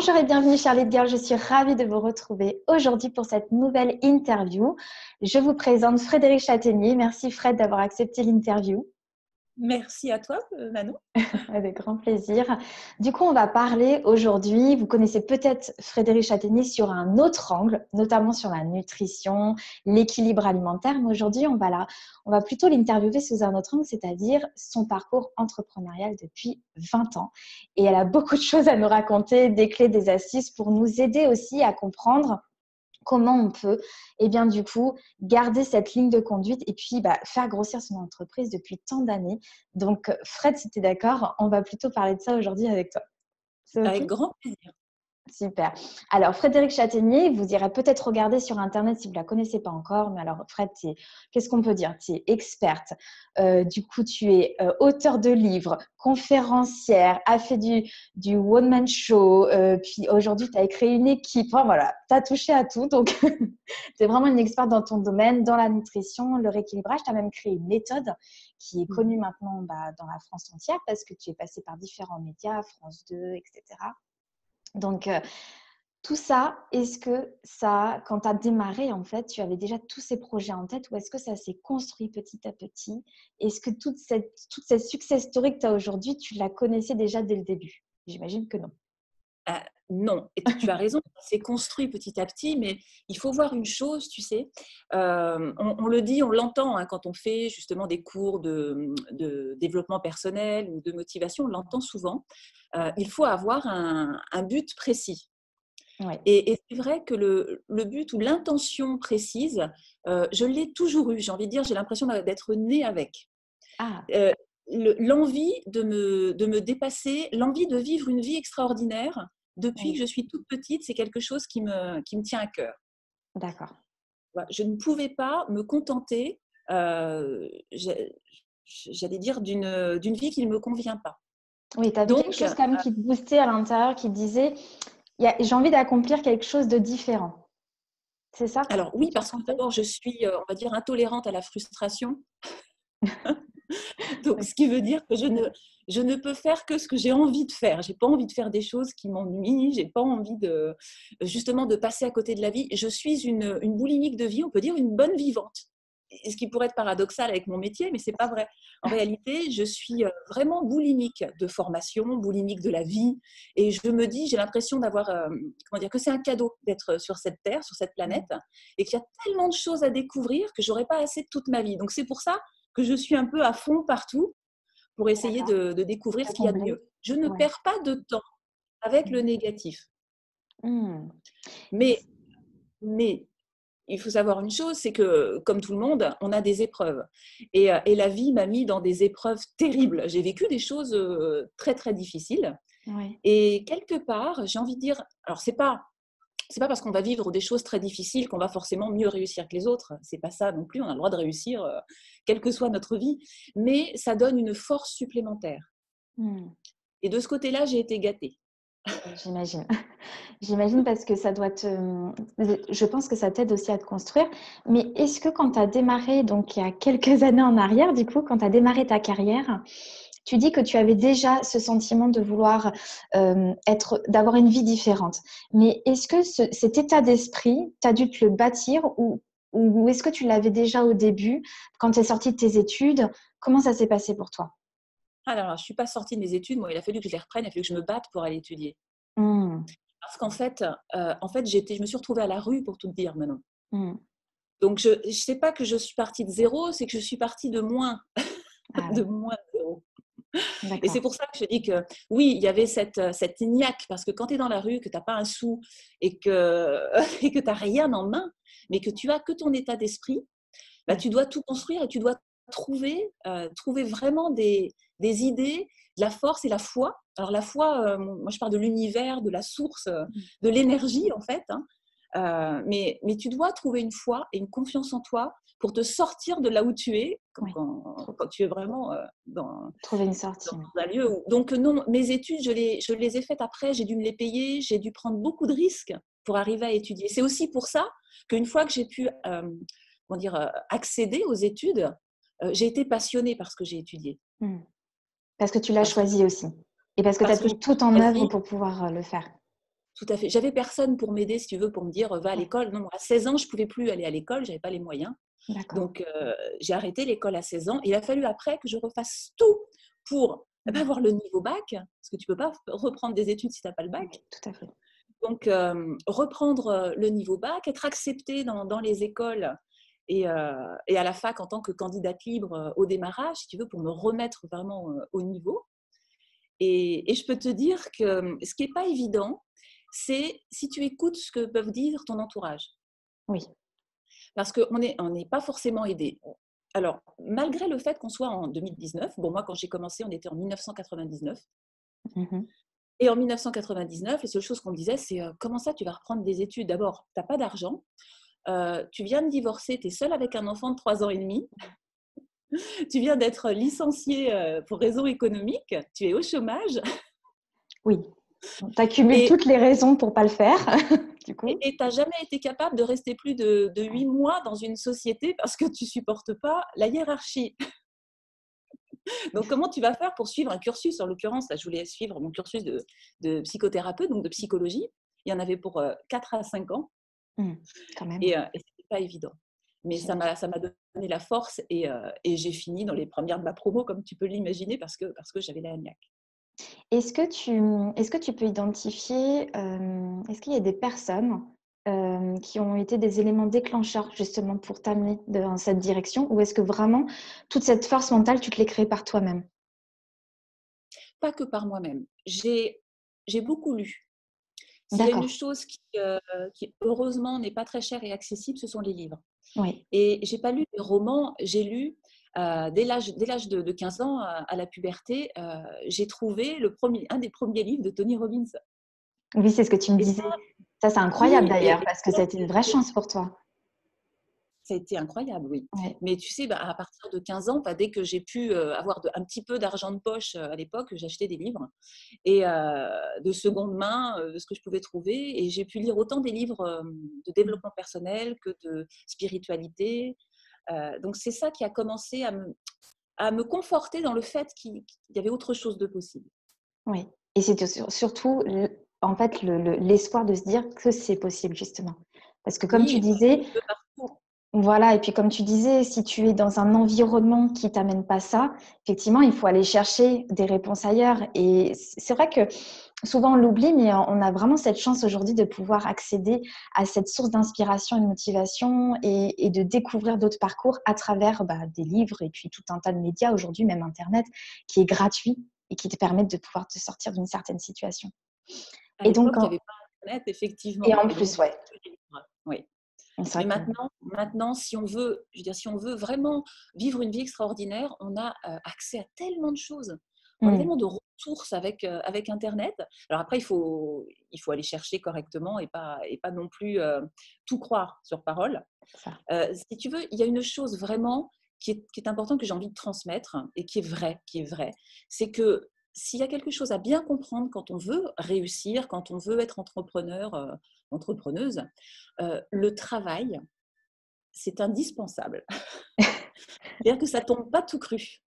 Bonjour et bienvenue Charlotte Girl, je suis ravie de vous retrouver aujourd'hui pour cette nouvelle interview. Je vous présente Frédéric Châtaignier. Merci Fred d'avoir accepté l'interview. Merci à toi, Manon. Avec grand plaisir. Du coup, on va parler aujourd'hui, vous connaissez peut-être Frédéric Châtaignier sur un autre angle, notamment sur la nutrition, l'équilibre alimentaire. Mais aujourd'hui, on va plutôt l'interviewer sous un autre angle, c'est-à-dire son parcours entrepreneurial depuis 20 ans. Et elle a beaucoup de choses à nous raconter, des clés, des astuces pour nous aider aussi à comprendre comment on peut, du coup, garder cette ligne de conduite et puis faire grossir son entreprise depuis tant d'années. Donc, Fred, si tu es d'accord, on va plutôt parler de ça aujourd'hui avec toi. C'est OK ? Avec grand plaisir. Super. Alors, Frédéric Châtaignier, vous irez peut-être regarder sur Internet si vous ne la connaissez pas encore. Mais alors, Fred, qu'est-ce qu'on peut dire ? Tu es experte. Du coup, tu es auteur de livres, conférencière, a fait du one-man show. Puis aujourd'hui, tu as créé une équipe. Enfin, voilà, tu as touché à tout. Donc, tu es vraiment une experte dans ton domaine, dans la nutrition, le rééquilibrage. Tu as même créé une méthode qui est connue maintenant dans la France entière parce que tu es passé par différents médias, France 2, etc. Donc, tout ça, est-ce que ça, quand tu as démarré, en fait, tu avais déjà tous ces projets en tête ou est-ce que ça s'est construit petit à petit ? Est-ce que toute cette success story que tu as aujourd'hui, tu la connaissais déjà dès le début ? J'imagine que non. Non, et tu as raison, c'est construit petit à petit, mais il faut voir une chose, tu sais, on le dit, on l'entend quand on fait justement des cours de développement personnel ou de motivation, on l'entend souvent, il faut avoir un but précis. Ouais. Et c'est vrai que le but ou l'intention précise, je l'ai toujours eu, j'ai envie de dire, j'ai l'impression d'être née avec. Ah, L'envie de me dépasser, l'envie de vivre une vie extraordinaire, depuis oui, que je suis toute petite, c'est quelque chose qui me tient à cœur. d'accord. Voilà, je ne pouvais pas me contenter, j'allais dire, d'une vie qui ne me convient pas. Oui, tu avais quelque Donc, chose quand même qui te boostait à l'intérieur, qui te disait j'ai envie d'accomplir quelque chose de différent. C'est ça alors que oui, tu parce que ressentais ? d'abord, je suis, on va dire, intolérante à la frustration. Donc, ce qui veut dire que je ne peux faire que ce que j'ai envie de faire. Je n'ai pas envie de faire des choses qui m'ennuient. Je n'ai pas envie justement de passer à côté de la vie. Je suis une boulimique de vie, on peut dire une bonne vivante. Ce qui pourrait être paradoxal avec mon métier, mais ce n'est pas vrai. En réalité, je suis vraiment boulimique de formation, boulimique de la vie. Et je me dis, j'ai l'impression d'avoir, comment dire, que c'est un cadeau d'être sur cette terre, sur cette planète, et qu'il y a tellement de choses à découvrir que je n'aurai pas assez de toute ma vie. Donc, c'est pour ça que je suis un peu à fond partout pour essayer de découvrir ce qu'il y a de Combler. mieux. Je ne Ouais. perds pas de temps avec le négatif. Hmm. Mais il faut savoir une chose, c'est que, comme tout le monde, on a des épreuves. Et la vie m'a mis dans des épreuves terribles. J'ai vécu des choses très, très difficiles. Ouais. Et quelque part, j'ai envie de dire, alors c'est pas parce qu'on va vivre des choses très difficiles qu'on va forcément mieux réussir que les autres. C'est pas ça non plus. On a le droit de réussir, quelle que soit notre vie. Mais ça donne une force supplémentaire. Hmm. Et de ce côté-là, j'ai été gâtée. J'imagine. J'imagine parce que je pense que ça t'aide aussi à te construire. Mais est-ce que quand tu as démarré, donc il y a quelques années en arrière, du coup, quand tu as démarré ta carrière, tu dis que tu avais déjà ce sentiment de vouloir d'avoir une vie différente. Mais est-ce que cet état d'esprit, tu as dû te le bâtir ou est-ce que tu l'avais déjà au début, quand tu es sortie de tes études? Comment ça s'est passé pour toi? Alors, je ne suis pas sortie de mes études. Moi, il a fallu que je les reprenne. Il a fallu que je me batte pour aller étudier. Hmm. Parce qu'en fait, je me suis retrouvée à la rue, pour tout te dire, maintenant. Hmm. Donc, je ne sais pas que je suis partie de zéro, c'est que je suis partie de moins, Ah de oui, moins de zéro. Et c'est d'accord. pour ça que je dis que oui, il y avait cette niaque, parce que quand tu es dans la rue, que tu n'as pas un sou et que, et que tu n'as rien en main, mais que tu as que ton état d'esprit, bah, Ouais. tu dois tout construire et tu dois trouver vraiment des idées, de la force et la foi. Alors la foi, moi je parle de l'univers, de la source, de l'énergie en fait. Mais tu dois trouver une foi et une confiance en toi pour te sortir de là où tu es quand, Oui, quand, quand tu es vraiment trouver une dans sortie. Oui. un lieu où... Donc non, mes études, je les ai faites après, j'ai dû me les payer, j'ai dû prendre beaucoup de risques pour arriver à étudier. C'est aussi pour ça qu'une fois que j'ai pu accéder aux études, j'ai été passionnée par ce que j'ai étudié. Hmm. Parce que tu l'as Parce que, choisi aussi. Et parce que tu as parce que mis j'ai tout en œuvre choisi, pour pouvoir le faire. tout à fait. J'avais personne pour m'aider, si tu veux, pour me dire va à l'école. Non, à 16 ans, je ne pouvais plus aller à l'école, je n'avais pas les moyens. D'accord. Donc, j'ai arrêté l'école à 16 ans. Il a fallu après que je refasse tout pour avoir le niveau bac, parce que tu ne peux pas reprendre des études si tu n'as pas le bac. Oui, tout à fait. Donc, reprendre le niveau bac, être acceptée dans les écoles et à la fac en tant que candidate libre au démarrage, si tu veux, pour me remettre vraiment au niveau. Et je peux te dire que ce qui n'est pas évident, c'est si tu écoutes ce que peuvent dire ton entourage. Oui. Parce qu'on n'est pas forcément aidé. Alors, malgré le fait qu'on soit en 2019, bon, moi, quand j'ai commencé, on était en 1999. Et en 1999, les seules choses qu'on me disait, c'est comment ça, tu vas reprendre des études? D'abord, tu n'as pas d'argent, tu viens de divorcer, tu es seule avec un enfant de 3 ans et demi, tu viens d'être licenciée pour raisons économiques, tu es au chômage. Oui. Tu accumules toutes les raisons pour ne pas le faire, du coup. Et tu n'as jamais été capable de rester plus de 8 mois dans une société parce que tu ne supportes pas la hiérarchie. Donc, comment tu vas faire pour suivre un cursus? En l'occurrence, là, je voulais suivre mon cursus de psychothérapeute, donc de psychologie. Il y en avait pour 4 à 5 ans. Quand même. Et ce n'était pas évident. Mais ça m'a donné la force et j'ai fini dans les premières de ma promo, comme tu peux l'imaginer, parce que j'avais la niaque. Est-ce que tu peux identifier, est-ce qu'il y a des personnes qui ont été des éléments déclencheurs justement pour t'amener dans cette direction, ou est-ce que vraiment toute cette force mentale, tu te l'es créée par toi-même? Pas que par moi-même. J'ai beaucoup lu. S'il y a une D'accord. chose qui heureusement n'est pas très chère et accessible, ce sont les livres. Oui. Et j'ai pas lu des romans, j'ai lu dès l'âge de 15 ans à la puberté, j'ai trouvé un des premiers livres de Tony Robbins. Oui, c'est ce que tu me Et ça, disais. Ça, c'est incroyable oui, d'ailleurs, parce que ça a été une vraie chance pour toi. ça a été incroyable, oui. Ouais. Mais tu sais, à partir de 15 ans, dès que j'ai pu avoir un petit peu d'argent de poche à l'époque, j'achetais des livres et de seconde main, de ce que je pouvais trouver. Et j'ai pu lire autant des livres de développement personnel que de spiritualité. Donc, c'est ça qui a commencé à me conforter dans le fait qu'il y avait autre chose de possible. Oui. Et c'était surtout, en fait, l'espoir de se dire que c'est possible, justement. Parce que comme tu Oui, et puis disais, un peu partout. voilà, et puis comme tu disais, si tu es dans un environnement qui t'amène pas ça, effectivement, il faut aller chercher des réponses ailleurs. Et c'est vrai que souvent on l'oublie, mais on a vraiment cette chance aujourd'hui de pouvoir accéder à cette source d'inspiration et de motivation et de découvrir d'autres parcours à travers des livres et puis tout un tas de médias aujourd'hui, même Internet, qui est gratuit et qui te permettent de pouvoir te sortir d'une certaine situation. À Et donc, l'époque, il n'y avait pas Internet, et effectivement. en Et donc, plus, il y ouais, avait que des livres. Oui. c'est Mais vrai que maintenant, si on veut, je veux dire, si on veut vraiment vivre une vie extraordinaire, on a accès à tellement de choses. On a tellement de ressources avec Internet. Alors après, il faut aller chercher correctement et pas non plus tout croire sur parole. ça. Si tu veux, il y a une chose vraiment qui est importante que j'ai envie de transmettre et qui est vrai, c'est que s'il y a quelque chose à bien comprendre quand on veut réussir, quand on veut être entrepreneur, entrepreneuse, le travail, c'est indispensable. C'est-à-dire que ça ne tombe pas tout cru.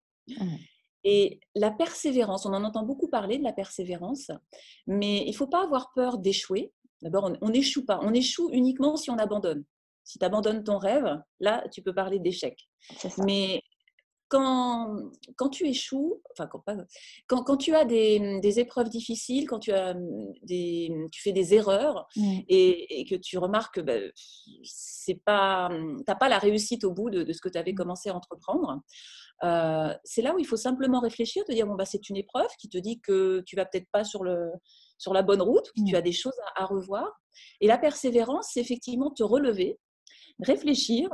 Et la persévérance, on en entend beaucoup parler de la persévérance, mais il ne faut pas avoir peur d'échouer. D'abord, on n'échoue pas. On échoue uniquement si on abandonne. Si tu abandonnes ton rêve, là, tu peux parler d'échec. C'est ça. Mais quand tu échoues, enfin quand tu as des épreuves difficiles, quand tu fais des erreurs et que tu remarques que tu n'as pas la réussite au bout de ce que tu avais commencé à entreprendre, c'est là où il faut simplement réfléchir, te dire c'est une épreuve qui te dit que tu vas peut-être pas sur la bonne route, que tu as des choses à revoir. Et la persévérance, c'est effectivement te relever, réfléchir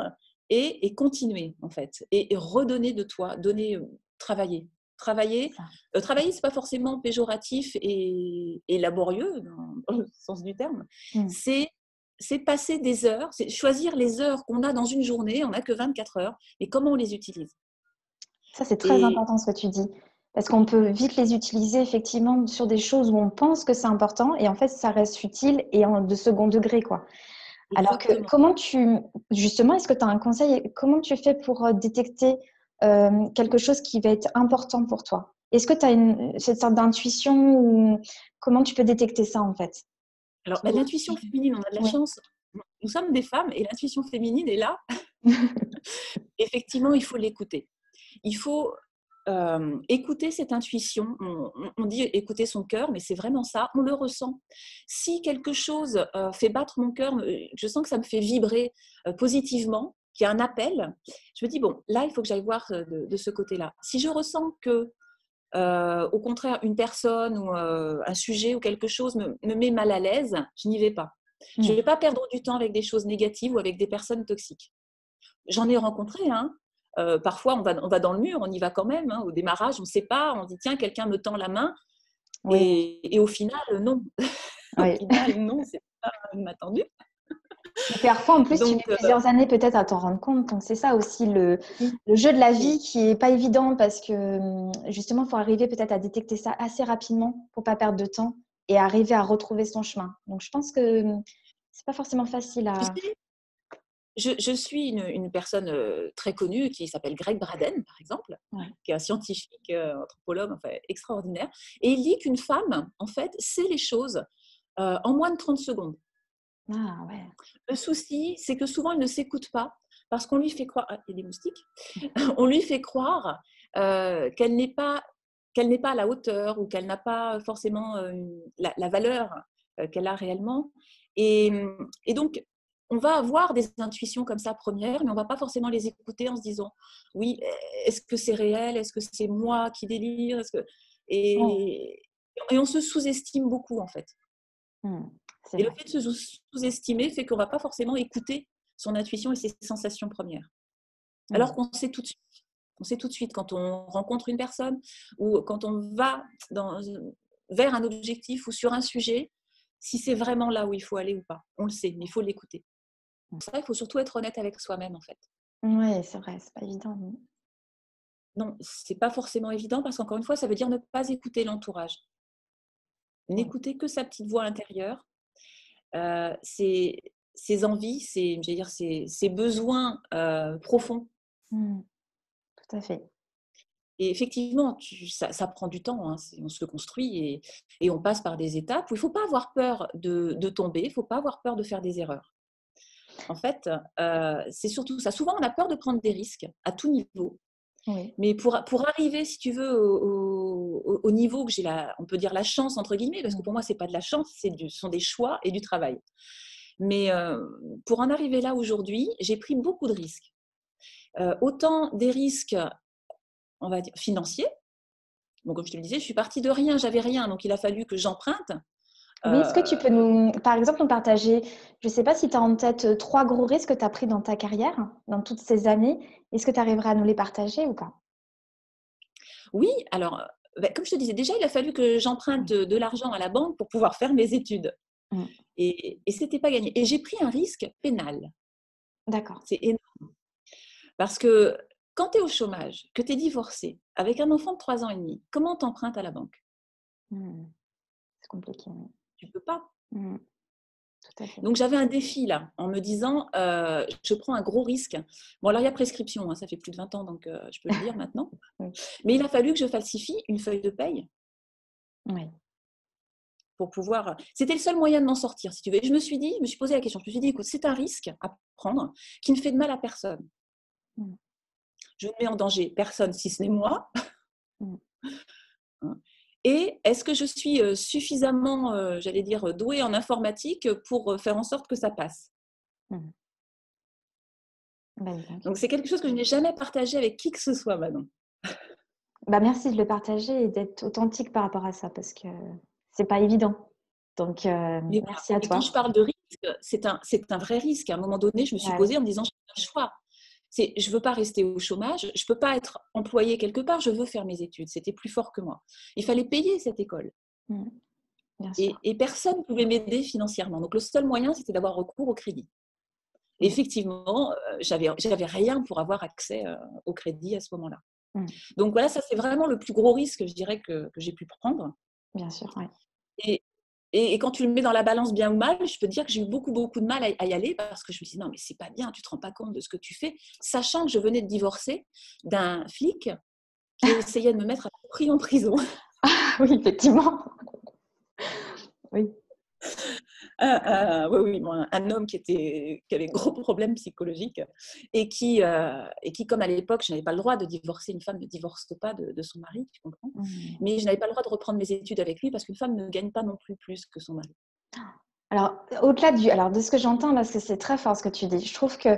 et continuer en fait, et redonner de toi, travailler. Travailler, c'est pas forcément péjoratif et laborieux dans le sens du terme. C'est passer des heures, c'est choisir les heures qu'on a dans une journée. On n'a que 24 heures, et comment on les utilise. Ça, c'est très important ce que tu dis. Parce qu'on peut vite les utiliser effectivement sur des choses où on pense que c'est important et en fait, ça reste futile et de second degré, quoi. Alors que justement, est-ce que tu as un conseil? Comment tu fais pour détecter quelque chose qui va être important pour toi? Est-ce que tu as cette sorte d'intuition ou comment tu peux détecter ça en fait? Alors, l'intuition féminine, on a de la Oui. chance. Nous sommes des femmes et l'intuition féminine est là. Effectivement, il faut l'écouter. Il faut écouter cette intuition. On dit écouter son cœur, mais c'est vraiment ça. On le ressent. Si quelque chose fait battre mon cœur, je sens que ça me fait vibrer positivement, qu'il y a un appel, je me dis, bon, là, il faut que j'aille voir de ce côté-là. Si je ressens que, au contraire, une personne ou un sujet ou quelque chose me met mal à l'aise, je n'y vais pas. Je ne vais pas perdre du temps avec des choses négatives ou avec des personnes toxiques. J'en ai rencontré, hein. Parfois, on va dans le mur, on y va quand même. Hein. Au démarrage, on ne sait pas, on dit tiens, quelqu'un me tend la main. Oui. Et au final, non. Au Oui. final, non, c'est pas inattendu. Et parfois, en plus, tu Donc, mets plusieurs années peut-être à t'en rendre compte. Donc, c'est ça aussi le jeu de la vie qui n'est pas évident parce que justement, il faut arriver peut-être à détecter ça assez rapidement pour ne pas perdre de temps et arriver à retrouver son chemin. Donc, je pense que c'est pas forcément facile tu à… sais, je suis une personne très connue qui s'appelle Greg Braden, par exemple, qui est un scientifique, anthropologue enfin, extraordinaire. Et il dit qu'une femme, en fait, sait les choses en moins de 30 secondes. Ah ouais. Le souci, c'est que souvent, elle ne s'écoute pas parce qu'on lui fait croire… Ah, il y a des moustiques. On lui fait croire qu'elle n'est pas à la hauteur ou qu'elle n'a pas forcément la valeur qu'elle a réellement. Et donc, on va avoir des intuitions comme ça premières, mais on ne va pas forcément les écouter en se disant « Oui, est-ce que c'est réel? Est-ce que c'est moi qui délire? Et on se sous-estime beaucoup, en fait. C'est Et le vrai. fait de se sous-estimer fait qu'on ne va pas forcément écouter son intuition et ses sensations premières. Alors qu'on sait tout de suite. On sait tout de suite quand on rencontre une personne ou quand on va vers un objectif ou sur un sujet, si c'est vraiment là où il faut aller ou pas. On le sait, mais il faut l'écouter. Pour ça, il faut surtout être honnête avec soi-même, en fait. Oui, c'est vrai, c'est pas évident. Non, c'est pas forcément évident parce qu'encore une fois, ça veut dire ne pas écouter l'entourage. N'écouter que sa petite voix intérieure, ses envies, ses besoins profonds. Tout à fait. Et effectivement, ça prend du temps, hein, on se construit et on passe par des étapes où il ne faut pas avoir peur de tomber, il ne faut pas avoir peur de faire des erreurs. En fait, c'est surtout ça. Souvent, on a peur de prendre des risques à tout niveau. Oui. Mais pour arriver, si tu veux, au niveau que j'ai on peut dire la chance, entre guillemets, parce que pour moi, ce n'est pas de la chance, ce sont des choix et du travail. Mais pour en arriver là aujourd'hui, j'ai pris beaucoup de risques. Autant des risques, on va dire, financiers. Bon, comme je te le disais, je suis partie de rien, j'avais rien, donc il a fallu que j'emprunte. Oui, est-ce que tu peux par exemple, nous partager, je ne sais pas si tu as en tête 3 gros risques que tu as pris dans ta carrière, dans toutes ces années. Est-ce que tu arriveras à nous les partager ou pas? Oui, alors, comme je te disais, déjà, il a fallu que j'emprunte de l'argent à la banque pour pouvoir faire mes études. Et ce n'était pas gagné. Et j'ai pris un risque pénal. D'accord. C'est énorme. Parce que quand tu es au chômage, que tu es divorcé, avec un enfant de 3 ans et demi, comment tu empruntes à la banque? C'est compliqué. Tu ne peux pas. Tout à fait. Donc, j'avais un défi là, en me disant, je prends un gros risque. Bon, alors, il y a prescription, hein, ça fait plus de 20 ans, donc je peux le dire maintenant. Mais il a fallu que je falsifie une feuille de paye. Oui. Pour pouvoir… C'était le seul moyen de m'en sortir, si tu veux. Et je me suis posé la question, je me suis dit, écoute, c'est un risque à prendre qui ne fait de mal à personne. Je ne mets en danger personne si ce n'est moi. Et est-ce que je suis suffisamment, j'allais dire, douée en informatique pour faire en sorte que ça passe? Donc, c'est quelque chose que je n'ai jamais partagé avec qui que ce soit, Manon. Merci de le partager et d'être authentique par rapport à ça parce que c'est pas évident. Donc, merci à Et quand toi. je parle de risque, c'est un vrai risque. À un moment donné, je me suis posée en me disant, j'ai un choix. Je ne veux pas rester au chômage, je ne peux pas être employée quelque part, je veux faire mes études. C'était plus fort que moi. Il fallait payer cette école. Bien sûr. Et personne ne pouvait m'aider financièrement. Donc, le seul moyen, c'était d'avoir recours au crédit. Et effectivement, j'avais rien pour avoir accès au crédit à ce moment-là. Donc, voilà, ça, c'est vraiment le plus gros risque, je dirais, que j'ai pu prendre. Bien sûr, oui. Et quand tu le mets dans la balance bien ou mal, je peux te dire que j'ai eu beaucoup, beaucoup de mal à y aller parce que je me dis non, mais c'est pas bien, tu te rends pas compte de ce que tu fais, sachant que je venais de divorcer d'un flic qui essayait de me mettre à tout prix en prison. Oui, effectivement. Oui. Oui, oui, moi, un homme qui avait gros problèmes psychologiques et qui, comme à l'époque, je n'avais pas le droit de divorcer. Une femme ne divorce pas de son mari, tu comprends. Mmh. Mais je n'avais pas le droit de reprendre mes études avec lui parce qu'une femme ne gagne pas non plus que son mari. Alors, alors de ce que j'entends, parce que c'est très fort ce que tu dis, je trouve que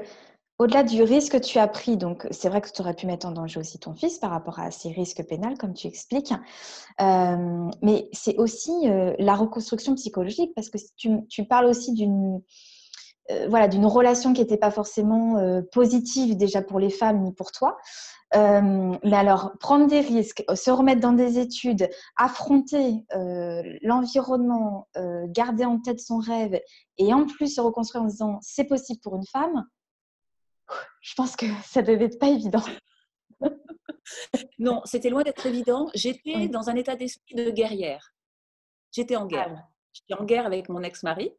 au-delà du risque que tu as pris, donc c'est vrai que tu aurais pu mettre en danger aussi ton fils par rapport à ces risques pénals, comme tu expliques, mais c'est aussi la reconstruction psychologique, parce que tu parles aussi voilà, d'une relation qui n'était pas forcément positive déjà pour les femmes ni pour toi. Mais alors, prendre des risques, se remettre dans des études, affronter l'environnement, garder en tête son rêve et en plus se reconstruire en se disant c'est possible pour une femme, je pense que ça devait être pas évident. Non, c'était loin d'être évident. J'étais Oui. dans un état d'esprit de guerrière. J'étais en Ah guerre. oui. J'étais en guerre avec mon ex-mari.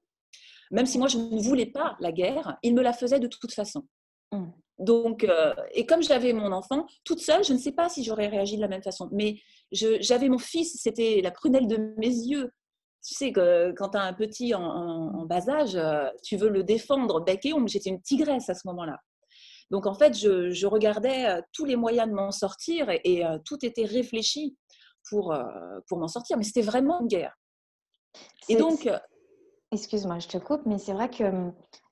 Même si moi, je ne voulais pas la guerre, il me la faisait de toute façon. Mm. Donc, et comme j'avais mon enfant, toute seule, je ne sais pas si j'aurais réagi de la même façon. Mais j'avais mon fils, c'était la prunelle de mes yeux. Tu sais que quand tu as un petit en bas âge, tu veux le défendre bec et ongle. J'étais une tigresse à ce moment-là. Donc, en fait, je regardais tous les moyens de m'en sortir et tout était réfléchi pour m'en sortir. Mais c'était vraiment une guerre. Et C'est- donc, Excuse-moi, je te coupe, mais c'est vrai que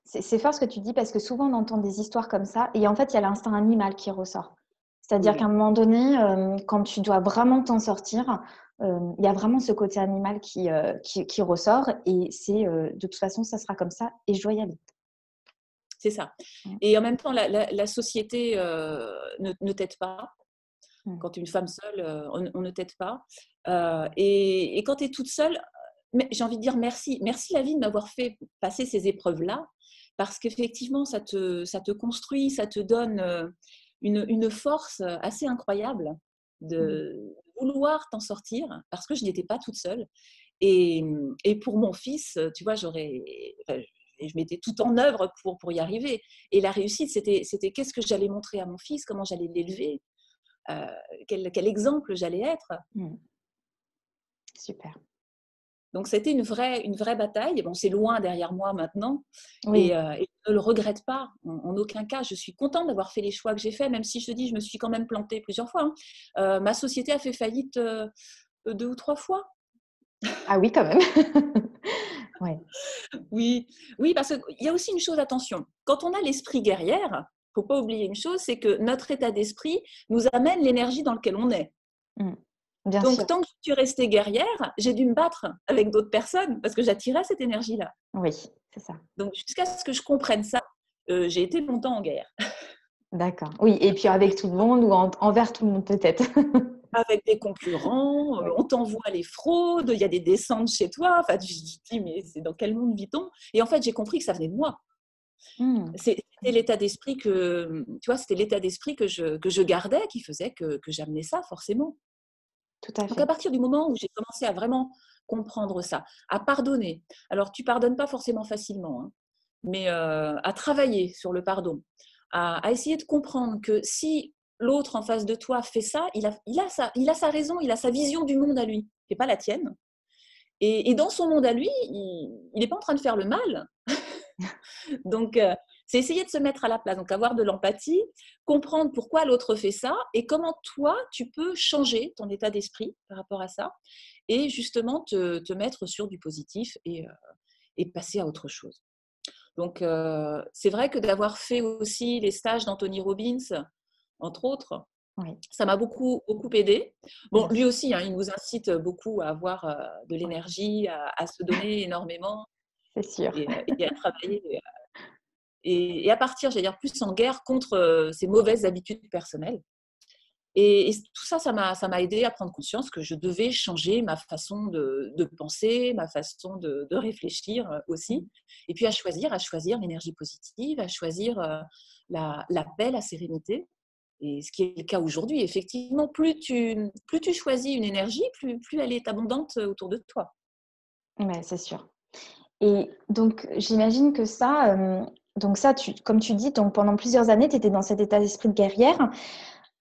c'est fort ce que tu dis parce que souvent on entend des histoires comme ça et en fait il y a l'instinct animal qui ressort. C'est-à-dire qu'à oui, un moment donné, quand tu dois vraiment t'en sortir, il y a vraiment ce côté animal qui ressort et c'est de toute façon ça sera comme ça et je dois y aller. c'est ça. Mm. Et en même temps, la société ne t'aide pas. Mm. Quand tu es une femme seule, on ne t'aide pas. Et quand tu es toute seule, mais j'ai envie de dire merci. Merci la vie de m'avoir fait passer ces épreuves-là, parce qu'effectivement, ça te construit, ça te donne une force assez incroyable Mm. de vouloir t'en sortir, parce que je n'étais pas toute seule. Et pour mon fils, tu vois, enfin, je mettais tout en œuvre pour y arriver. Et la réussite, c'était qu'est-ce que j'allais montrer à mon fils, comment j'allais l'élever, euh, quel exemple j'allais être. Mm. Super. Donc, c'était une vraie bataille. Bon, c'est loin derrière moi maintenant Oui. et je ne le regrette pas en aucun cas. Je suis contente d'avoir fait les choix que j'ai faits, même si je te dis, je me suis quand même plantée plusieurs fois. Ma société a fait faillite 2 ou 3 fois. Ah oui, quand même. Ouais. Oui, oui, parce qu'il y a aussi une chose, attention, quand on a l'esprit guerrière, il ne faut pas oublier une chose, c'est que notre état d'esprit nous amène l'énergie dans laquelle on est. Mm. Bien sûr. Donc, tant que je suis restée guerrière, j'ai dû me battre avec d'autres personnes parce que j'attirais cette énergie-là. Oui, c'est ça. Donc, jusqu'à ce que je comprenne ça, j'ai été longtemps en guerre. D'accord. Oui, et puis avec tout le monde ou envers tout le monde peut-être. Avec des concurrents, Oui. on t'envoie les fraudes, il y a des descentes chez toi. Enfin, tu te dis, mais c'est dans quel monde vit-on? Et en fait, j'ai compris que ça venait de moi. Mm. C'était l'état d'esprit tu vois, c'était l'état d'esprit que je gardais qui faisait que j'amenais ça, forcément. Tout à Donc, à fait. partir du moment où j'ai commencé à vraiment comprendre ça, à pardonner, alors tu pardonnes pas forcément facilement, hein, mais à travailler sur le pardon, à essayer de comprendre que si l'autre en face de toi fait ça, il a sa raison, il a sa vision du monde à lui, qui n'est pas la tienne. Et dans son monde à lui, il n'est pas en train de faire le mal. Donc, c'est essayer de se mettre à la place, donc avoir de l'empathie, comprendre pourquoi l'autre fait ça et comment toi, tu peux changer ton état d'esprit par rapport à ça et justement te mettre sur du positif et passer à autre chose. Donc, c'est vrai que d'avoir fait aussi les stages d'Anthony Robbins, entre autres, Oui, ça m'a beaucoup, beaucoup aidé. Bon, bien lui sûr. aussi, hein, il nous incite beaucoup à avoir de Oui, l'énergie, à se donner énormément c'est sûr. et à travailler et à partir, j'allais dire, plus en guerre contre ces mauvaises habitudes personnelles. Et tout ça, ça m'a aidé à prendre conscience que je devais changer ma façon de penser, ma façon de réfléchir aussi. Et puis à choisir l'énergie positive, à choisir la paix, la sérénité. Et ce qui est le cas aujourd'hui, effectivement, plus tu choisis une énergie, plus elle est abondante autour de toi. Ouais, c'est sûr. Et donc, j'imagine que ça, comme tu dis, donc pendant plusieurs années, tu étais dans cet état d'esprit de guerrière.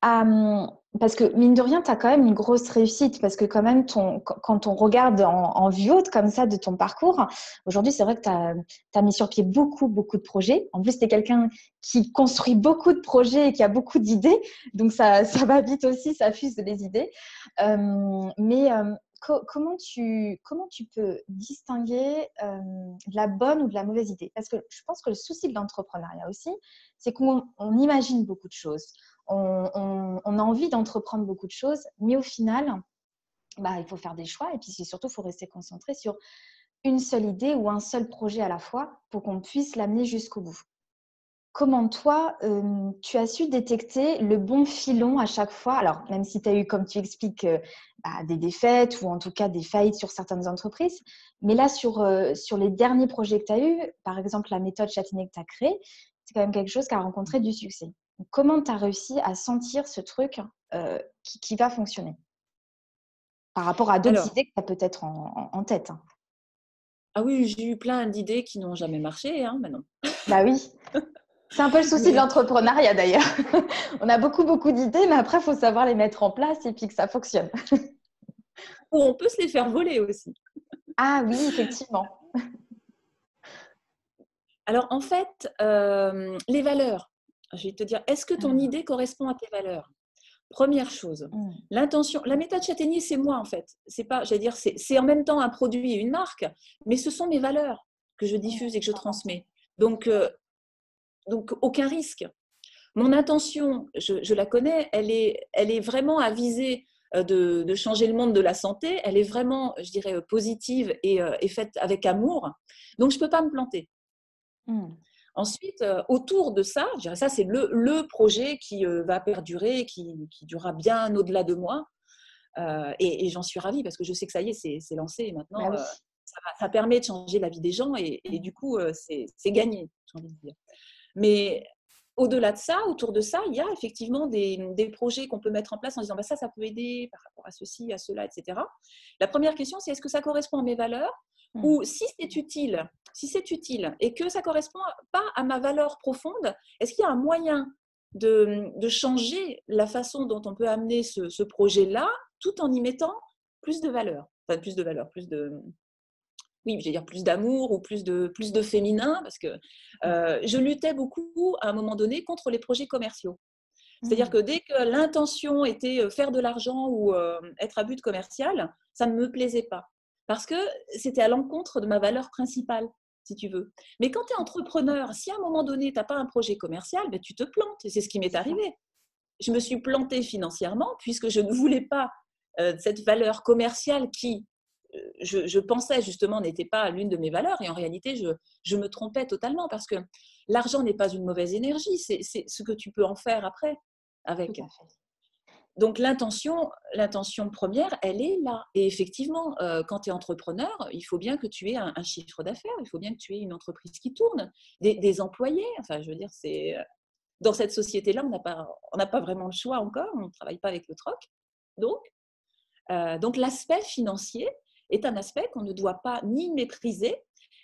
Parce que mine de rien, tu as quand même une grosse réussite parce que quand même, quand on regarde en vue haute comme ça de ton parcours, aujourd'hui, c'est vrai que tu as mis sur pied beaucoup, beaucoup de projets. En plus, tu es quelqu'un qui construit beaucoup de projets et qui a beaucoup d'idées. Donc, ça va vite aussi, ça fuse les idées. Comment tu peux distinguer de la bonne ou de la mauvaise idée? Parce que je pense que le souci de l'entrepreneuriat aussi, c'est qu'on imagine beaucoup de choses. On a envie d'entreprendre beaucoup de choses, mais au final, il faut faire des choix et puis surtout, il faut rester concentré sur une seule idée ou un seul projet à la fois pour qu'on puisse l'amener jusqu'au bout. Comment toi, tu as su détecter le bon filon à chaque fois? Alors, même si tu as eu, comme tu expliques, des défaites ou en tout cas des faillites sur certaines entreprises, mais là, sur les derniers projets que tu as eus, par exemple la méthode Châtaignier que tu as créée, c'est quand même quelque chose qui a rencontré du succès. Donc, comment tu as réussi à sentir ce truc qui va fonctionner par rapport à d'autres Alors, idées que tu as peut-être en tête, hein? ah oui, j'ai eu plein d'idées qui n'ont jamais marché, hein, maintenant. Bah oui. C'est un peu le souci de Mais l'entrepreneuriat d'ailleurs. On a beaucoup, beaucoup d'idées, mais après, il faut savoir les mettre en place et puis que ça fonctionne. on peut se les faire voler aussi. Ah oui, effectivement. Alors, en fait, les valeurs, je vais te dire, est-ce que ton idée correspond à tes valeurs? Première chose, Mm. l'intention. La méthode Châtaignier, c'est moi, en fait. C'est pas, j'allais dire, c'est en même temps un produit et une marque, mais ce sont mes valeurs que je Mm. diffuse et que je transmets. Donc aucun risque. Mon intention, je la connais, elle est vraiment à viser de changer le monde de la santé. Elle est vraiment, je dirais, positive et faite avec amour. Donc, je ne peux pas me planter. Mm. Ensuite, autour de ça, je dirais ça, c'est le projet qui va perdurer, qui durera bien au-delà de moi. Et j'en suis ravie parce que je sais que ça y est, c'est lancé. Et Bah maintenant, oui. ça permet de changer la vie des gens et du coup, c'est gagné, j'ai envie de dire. Mais au-delà de ça, autour de ça, il y a effectivement des projets qu'on peut mettre en place en disant bah, ça peut aider par rapport à ceci, à cela, etc. La première question, c'est est-ce que ça correspond à mes valeurs Mm. ou si c'est utile et que ça ne correspond pas à ma valeur profonde, est-ce qu'il y a un moyen de changer la façon dont on peut amener ce projet-là tout en y mettant plus de valeur, enfin plus de valeur, plus de, oui, je vais dire plus d'amour ou plus de féminin, parce que je luttais beaucoup à un moment donné contre les projets commerciaux. C'est-à-dire Mm. que dès que l'intention était faire de l'argent ou être à but commercial, ça ne me plaisait pas. Parce que c'était à l'encontre de ma valeur principale, si tu veux. Mais quand tu es entrepreneur, si à un moment donné, tu n'as pas un projet commercial, ben, tu te plantes. Et c'est ce qui m'est C'est ça. arrivé. Je me suis plantée financièrement puisque je ne voulais pas cette valeur commerciale qui, je pensais justement, n'était pas l'une de mes valeurs. Et en réalité, je me trompais totalement parce que l'argent n'est pas une mauvaise énergie. C'est ce que tu peux en faire après Tout avec. à fait. Donc l'intention première, elle est là. Et effectivement, quand tu es entrepreneur, il faut bien que tu aies un chiffre d'affaires, il faut bien que tu aies une entreprise qui tourne, des employés. Enfin, je veux dire, c'est dans cette société-là, on n'a pas vraiment le choix encore, on ne travaille pas avec le troc. Donc l'aspect financier est un aspect qu'on ne doit pas ni mépriser,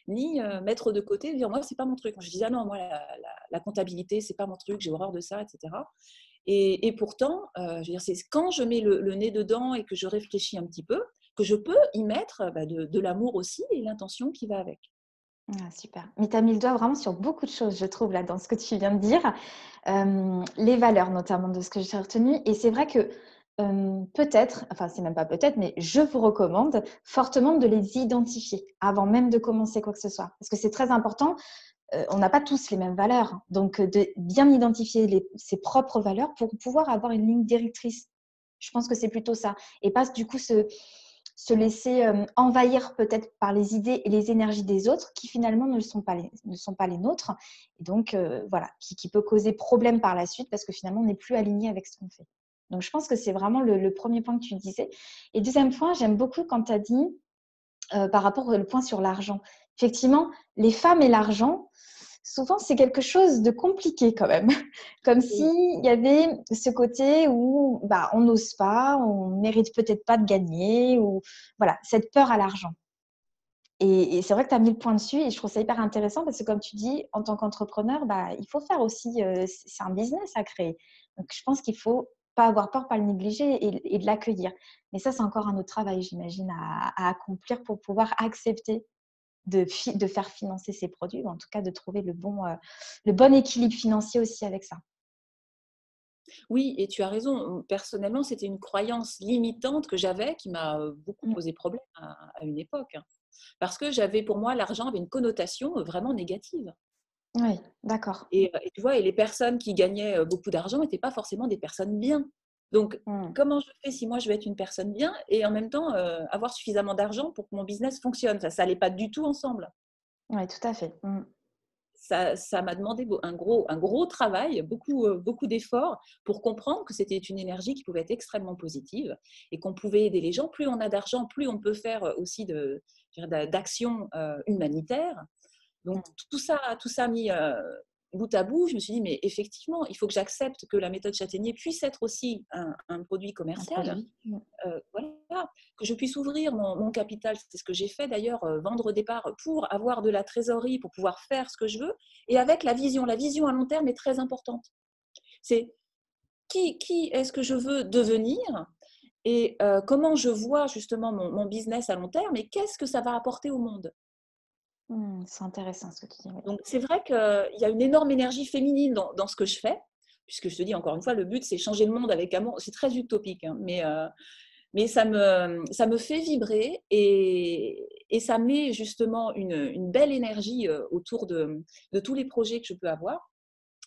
ni mettre de côté, dire moi, c'est pas mon truc. Je disais, ah non, moi, la comptabilité, c'est pas mon truc, j'ai horreur de ça, etc. Et pourtant, je veux dire, c'est quand je mets le nez dedans et que je réfléchis un petit peu, que je peux y mettre de l'amour aussi et l'intention qui va avec. Ah, super. Mais tu as mis le doigt vraiment sur beaucoup de choses, je trouve, là, dans ce que tu viens de dire. Les valeurs, notamment, de ce que j'ai retenu. Et c'est vrai que peut-être, enfin, c'est même pas peut-être, mais je vous recommande fortement de les identifier avant même de commencer quoi que ce soit. Parce que c'est très important. On n'a pas tous les mêmes valeurs. Donc, de bien identifier ses propres valeurs pour pouvoir avoir une ligne directrice. Je pense que c'est plutôt ça. Et pas, du coup, se laisser envahir peut-être par les idées et les énergies des autres qui finalement ne sont pas les nôtres. Et donc, voilà, qui peut causer problème par la suite parce que finalement, on n'est plus aligné avec ce qu'on fait. Donc, je pense que c'est vraiment le premier point que tu disais. Et deuxième point, j'aime beaucoup quand tu as dit par rapport au point sur l'argent. Effectivement, les femmes et l'argent, souvent, c'est quelque chose de compliqué quand même. Comme Oui. s'il y avait ce côté où on n'ose pas, on mérite peut-être pas de gagner, ou voilà, cette peur à l'argent. Et c'est vrai que tu as mis le point dessus et je trouve ça hyper intéressant parce que comme tu dis, en tant qu'entrepreneur, il faut faire aussi, c'est un business à créer. Donc, je pense qu'il faut pas avoir peur, pas le négliger et de l'accueillir. Mais ça, c'est encore un autre travail, j'imagine, à accomplir pour pouvoir accepter de faire financer ses produits ou en tout cas de trouver le bon équilibre financier aussi avec ça. Oui, et tu as raison. Personnellement, c'était une croyance limitante que j'avais qui m'a beaucoup Mmh. posé problème à une époque, hein. Parce que j'avais, pour moi, l'argent avait une connotation vraiment négative. Oui, d'accord. Et tu vois, et les personnes qui gagnaient beaucoup d'argent n'étaient pas forcément des personnes bien. Donc, Mmh. comment je fais si moi je veux être une personne bien et en même temps avoir suffisamment d'argent pour que mon business fonctionne? Ça n'allait pas du tout ensemble. Oui, tout à fait. Mmh. Ça m'a demandé un gros travail, beaucoup d'efforts pour comprendre que c'était une énergie qui pouvait être extrêmement positive et qu'on pouvait aider les gens. Plus on a d'argent, plus on peut faire aussi d'actions humanitaires. Donc Mmh. tout ça mis bout à bout, je me suis dit, mais effectivement, il faut que j'accepte que la méthode Châtaignier puisse être aussi un produit Un commercial. produit. Mmh. Voilà, que je puisse ouvrir mon capital. C'est ce que j'ai fait d'ailleurs, vendre au départ pour avoir de la trésorerie, pour pouvoir faire ce que je veux, et avec la vision. La vision à long terme est très importante. C'est qui est-ce que je veux devenir et comment je vois justement mon business à long terme et qu'est-ce que ça va apporter au monde. Mmh, c'est intéressant ce que tu dis, oui. Donc c'est vrai qu'il y a une énorme énergie féminine dans ce que je fais, puisque je te dis encore une fois, le but c'est changer le monde avec amour. C'est très utopique, hein, mais ça me fait vibrer et ça met justement une belle énergie autour de tous les projets que je peux avoir.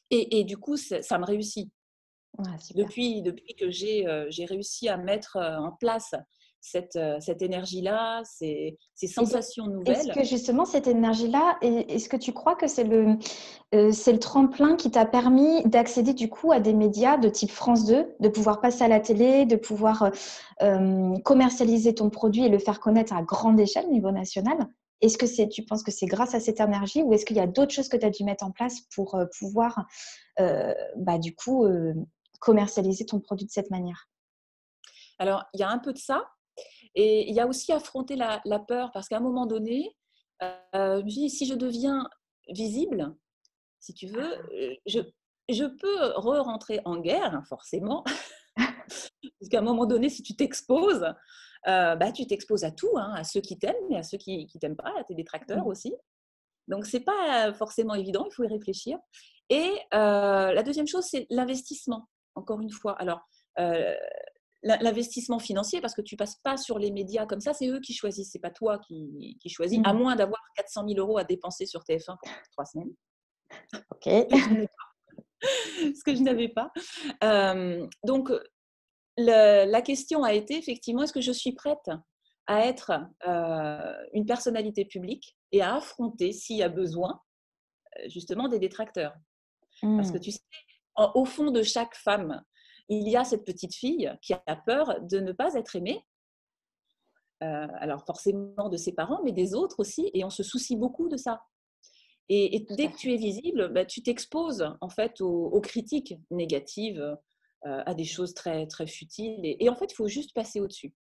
Et du coup, ça me réussit. Ouais, super. Depuis que j'ai réussi à mettre en place cette énergie-là, ces Et donc, sensations est-ce nouvelles. que justement cette énergie-là, est-ce que tu crois que c'est le tremplin qui t'a permis d'accéder du coup à des médias de type France 2, de pouvoir passer à la télé, de pouvoir commercialiser ton produit et le faire connaître à grande échelle au niveau national? Est-ce que tu penses que c'est grâce à cette énergie ou est-ce qu'il y a d'autres choses que tu as dû mettre en place pour pouvoir du coup commercialiser ton produit de cette manière? Alors, il y a un peu de ça. Et il y a aussi affronter la peur, parce qu'à un moment donné, je me suis dit, si je deviens visible, si tu veux, je peux re-rentrer en guerre, hein, forcément, parce qu'à un moment donné, si tu t'exposes, tu t'exposes à tout, hein, à ceux qui t'aiment et à ceux qui ne t'aiment pas, à tes détracteurs Mmh. aussi. Donc, ce n'est pas forcément évident, il faut y réfléchir. Et la deuxième chose, c'est l'investissement, encore une fois. Alors, euh, l'investissement financier, parce que tu ne passes pas sur les médias comme ça, c'est eux qui choisissent, ce n'est pas toi qui choisis, à Mmh. moins d'avoir 400 000 euros à dépenser sur TF1 pour 3 semaines, OK. ce que je n'avais pas. Donc, la question a été effectivement, est-ce que je suis prête à être une personnalité publique et à affronter, s'il y a besoin, justement des détracteurs. Parce que Mmh. tu sais, au fond de chaque femme, il y a cette petite fille qui a peur de ne pas être aimée, alors forcément de ses parents, mais des autres aussi, et on se soucie beaucoup de ça. Et Tout dès à que fait. tu es visible, tu t'exposes en fait aux critiques négatives, à des choses très, très futiles. Et en fait, il faut juste passer au-dessus.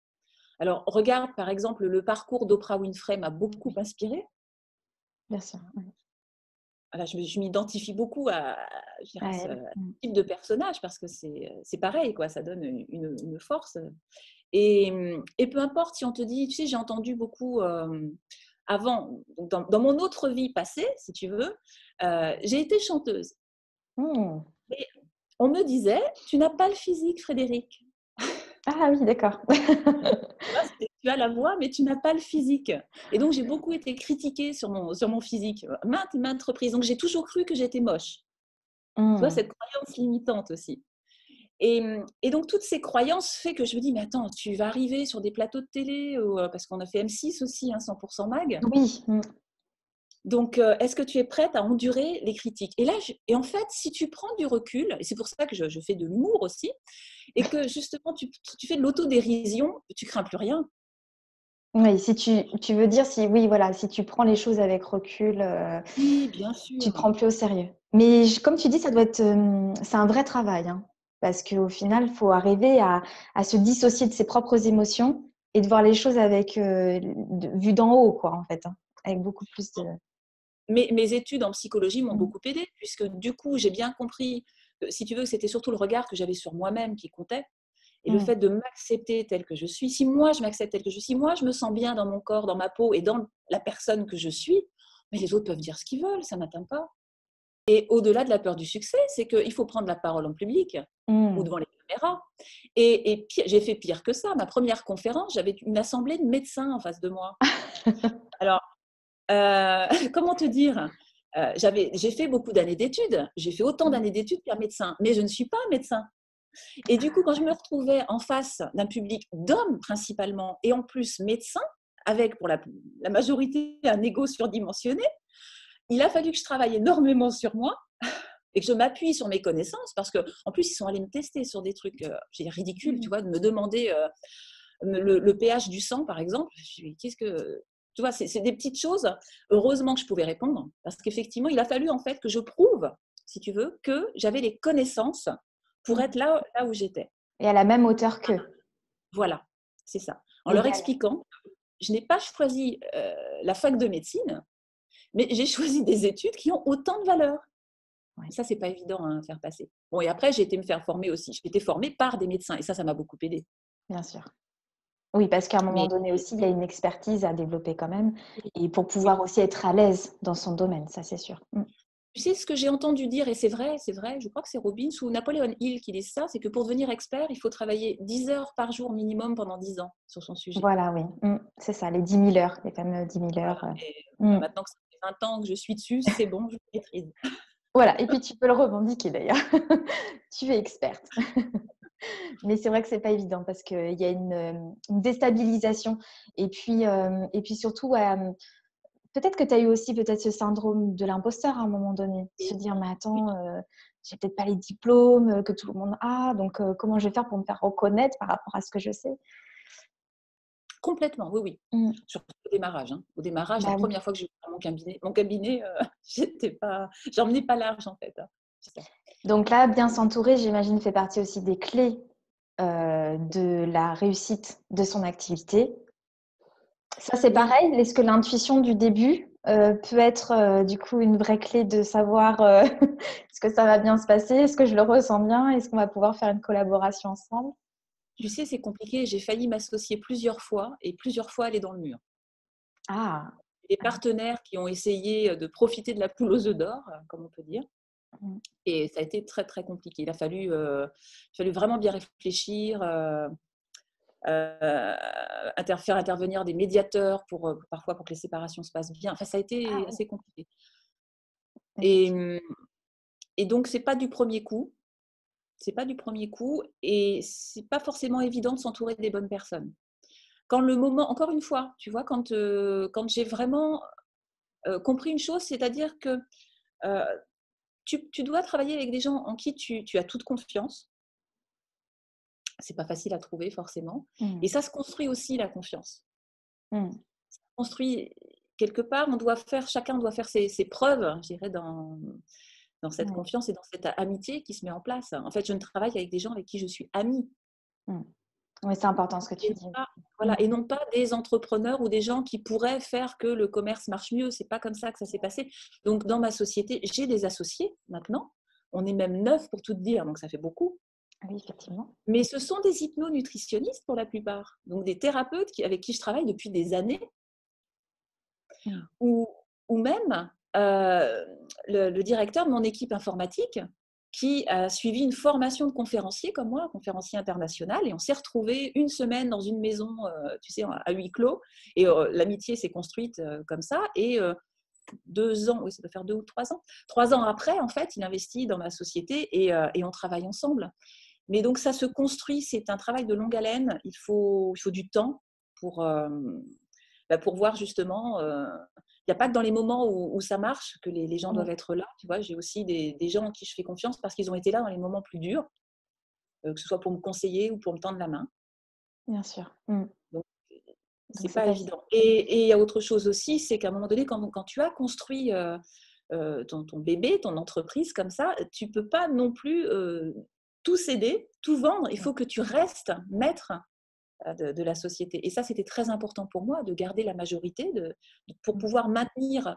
Alors, regarde par exemple le parcours d'Oprah Winfrey m'a beaucoup Oui, inspirée. bien sûr. Oui. Voilà, je m'identifie beaucoup je dirais, À à ce elle. Mmh. type de personnage parce que c'est pareil, quoi, ça donne une force. Et peu importe si on te dit, tu sais, j'ai entendu beaucoup avant, donc dans mon autre vie passée, si tu veux, j'ai été chanteuse. Mmh. Et on me disait, tu n'as pas le physique, Frédéric. Ah oui, d'accord. Tu vois, tu as la voix, mais tu n'as pas le physique. Et donc, j'ai beaucoup été critiquée sur mon physique, maintes et maintes reprises. Donc, j'ai toujours cru que j'étais moche. Tu vois, Mmh. cette croyance limitante aussi. Et donc, toutes ces croyances fait que je me dis, mais attends, tu vas arriver sur des plateaux de télé, parce qu'on a fait M6 aussi, hein, 100% Mag. Oui. Mmh. Donc, est-ce que tu es prête à endurer les critiques? Et là, et en fait, si tu prends du recul, et c'est pour ça que je fais de l'humour aussi, et que justement, tu fais de l'autodérision, tu crains plus rien. Oui, si tu veux dire si oui, voilà, si tu prends les choses avec recul, Oui, bien tu te sûr. prends plus au sérieux. Mais comme tu dis, ça doit être, c'est un vrai travail, hein, parce qu'au final, il faut arriver à se dissocier de ses propres émotions et de voir les choses avec, vue d'en haut, quoi, en fait, hein, avec beaucoup plus de Mes études en psychologie m'ont mmh. beaucoup aidée, puisque du coup, j'ai bien compris si tu veux, c'était surtout le regard que j'avais sur moi-même qui comptait. Et le Mm. fait de m'accepter telle que je suis, si moi je m'accepte telle que je suis, moi je me sens bien dans mon corps, dans ma peau et dans la personne que je suis, mais les autres peuvent dire ce qu'ils veulent, ça ne m'atteint pas. Et au-delà de la peur du succès, c'est qu'il faut prendre la parole en public ou Mm. devant les caméras. Et pire, j'ai fait pire que ça. Ma première conférence, j'avais une assemblée de médecins en face de moi. Alors, comment te dire, j'ai fait beaucoup d'années d'études. J'ai fait autant d'années d'études qu'un médecin, mais je ne suis pas un médecin. Et du coup, quand je me retrouvais en face d'un public d'hommes principalement, et en plus médecins, avec pour la majorité un ego surdimensionné, il a fallu que je travaille énormément sur moi et que je m'appuie sur mes connaissances, parce qu'en plus, ils sont allés me tester sur des trucs ridicules, tu vois, de me demander le pH du sang, par exemple. Je me dis, qu'est-ce que... Tu vois, c'est des petites choses. Heureusement que je pouvais répondre, parce qu'effectivement, il a fallu en fait que je prouve, si tu veux, que j'avais les connaissances pour être là où j'étais. Et à la même hauteur qu'eux. Voilà, c'est ça. En leur Égal. expliquant, je n'ai pas choisi la fac de médecine, mais j'ai choisi des études qui ont autant de valeur. Ouais. Ça, c'est pas évident à faire passer. Bon, et après, j'ai été me faire former aussi. J'ai été formée par des médecins, et ça m'a beaucoup aidée. Bien sûr. Oui, parce qu'à un moment Mais donné aussi, il y a une expertise à développer quand même. Et pour pouvoir aussi être à l'aise dans son domaine, ça c'est sûr. Mm. tu sais, ce que j'ai entendu dire, et c'est vrai, je crois que c'est Robbins ou Napoléon Hill qui dit ça, c'est que pour devenir expert, il faut travailler 10 heures par jour minimum pendant 10 ans sur son sujet. Voilà, oui. Mm. C'est ça, les 10 000 heures, les fameux 10 000 Voilà. heures. Et Mm. maintenant que ça fait 20 ans que je suis dessus, c'est bon, je maîtrise. Voilà, et puis tu peux le revendiquer d'ailleurs. Tu es experte. Mais c'est vrai que c'est pas évident parce qu'il y a une déstabilisation. Et puis surtout, peut-être que tu as eu aussi peut-être ce syndrome de l'imposteur à un moment donné. Se dire, mais attends, j'ai peut-être pas les diplômes que tout le monde a, donc comment je vais faire pour me faire reconnaître par rapport à ce que je sais? Complètement, oui, oui. Mm. Surtout au démarrage. Au démarrage, la Bah oui. première fois que j'ai ouvert mon cabinet, j'emmenais pas large en fait. C'est ça. Donc là, bien s'entourer, j'imagine, fait partie aussi des clés de la réussite de son activité. Ça, c'est Oui, pareil. Est-ce que l'intuition du début peut être du coup une vraie clé de savoir est-ce que ça va bien se passer? Est-ce que je le ressens bien? Est-ce qu'on va pouvoir faire une collaboration ensemble? tu sais, c'est compliqué. J'ai failli m'associer plusieurs fois et plusieurs fois aller dans le mur. Ah, Des partenaires qui ont essayé de profiter de la poule aux œufs d'or, comme on peut dire. mm. Et ça a été très, très compliqué. Il a fallu vraiment bien réfléchir, faire intervenir des médiateurs parfois pour que les séparations se passent bien. Enfin, ça a Ah été oui, assez compliqué. Et, effectivement. et donc, c'est pas du premier coup. C'est pas du premier coup et c'est pas forcément évident de s'entourer des bonnes personnes. Quand le moment, encore une fois, tu vois, quand j'ai vraiment compris une chose, c'est-à-dire que euh, tu dois travailler avec des gens en qui tu as toute confiance. C'est pas facile à trouver forcément. Mm. Et ça se construit aussi la confiance. Mm. Ça se construit quelque part, chacun doit faire ses preuves, je dirais, dans cette Oui. confiance et dans cette amitié qui se met en place. En fait, je ne travaille qu'avec des gens avec qui je suis amie. Mm. Oui, c'est important ce que tu Et, dis. Mm. voilà, et non pas des entrepreneurs ou des gens qui pourraient faire que le commerce marche mieux. C'est pas comme ça que ça s'est passé. Donc, dans ma société, j'ai des associés maintenant. On est même 9 pour tout te dire, donc ça fait beaucoup. Oui, effectivement. Mais ce sont des hypnonutritionnistes pour la plupart. Donc, des thérapeutes avec qui je travaille depuis des années Mm. ou, ou même le directeur de mon équipe informatique qui a suivi une formation de conférencier comme moi, conférencier international, et on s'est retrouvés une semaine dans une maison, tu sais, à huis clos, et l'amitié s'est construite comme ça, et 2 ans, oui, ça doit faire 2 ou 3 ans. 3 ans après, en fait, il investit dans ma société et on travaille ensemble. Mais donc, ça se construit, c'est un travail de longue haleine, il faut du temps pour, pour voir justement. Il n'y a pas que dans les moments où ça marche que les gens Oui, doivent être là. Tu vois, j'ai aussi des gens en qui je fais confiance parce qu'ils ont été là dans les moments plus durs, que ce soit pour me conseiller ou pour me tendre la main. bien sûr. Mm. Donc, Donc, c'est c'est pas pas évident. Et il y a autre chose aussi, c'est qu'à un moment donné, quand tu as construit ton bébé, ton entreprise comme ça, tu peux pas non plus tout céder, tout vendre. Il faut que tu restes maître de la société. Et ça, c'était très important pour moi, de garder la majorité, pour pouvoir maintenir